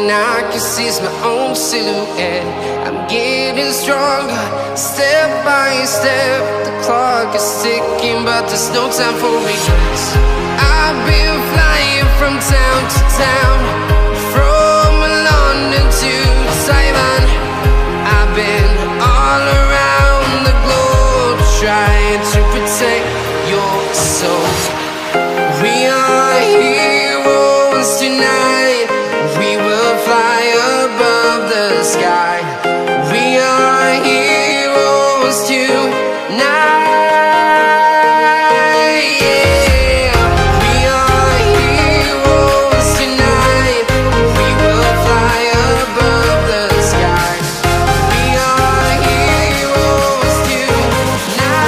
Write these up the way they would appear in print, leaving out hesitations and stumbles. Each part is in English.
and I can see my own silhouette. I'm getting stronger, step by step. The clock is ticking, but there's no time for regrets. I've been flying from town to town, from London to Taiwan. I've been all around the globe, trying to protect your soul. We are heroes tonight. We will fly above the sky. We are heroes tonight. Yeah. We are heroes tonight. We will fly above the sky. We are heroes tonight.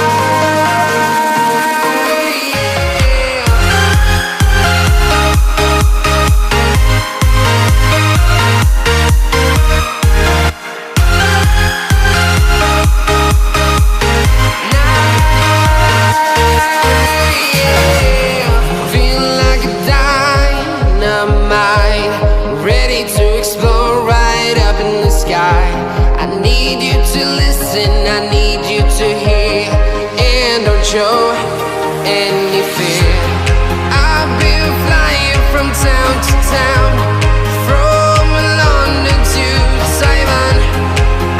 Ready to explore right up in the sky. I need you to listen, I need you to hear, and don't show any fear. I've been flying from town to town, from London to Taiwan.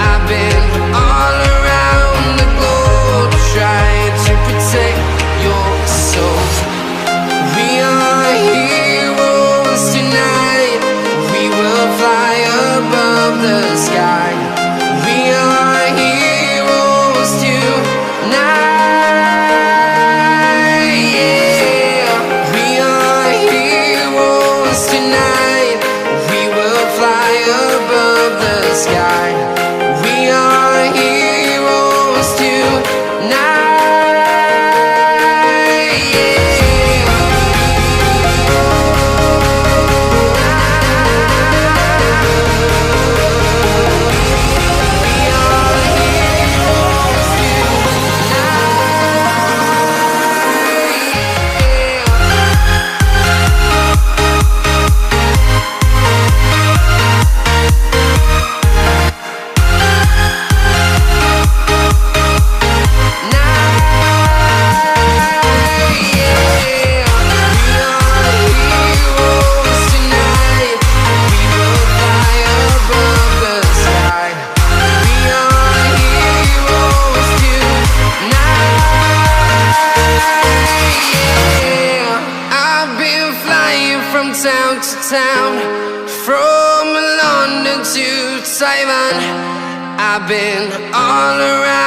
I've been all around the globe, trying to protect your soul. We are heroes tonight. We will fly above the sky. We are heroes tonight. Yeah. We are heroes tonight. We will fly above the sky. We are heroes tonight. From town to town, from London to Taiwan, I've been all around.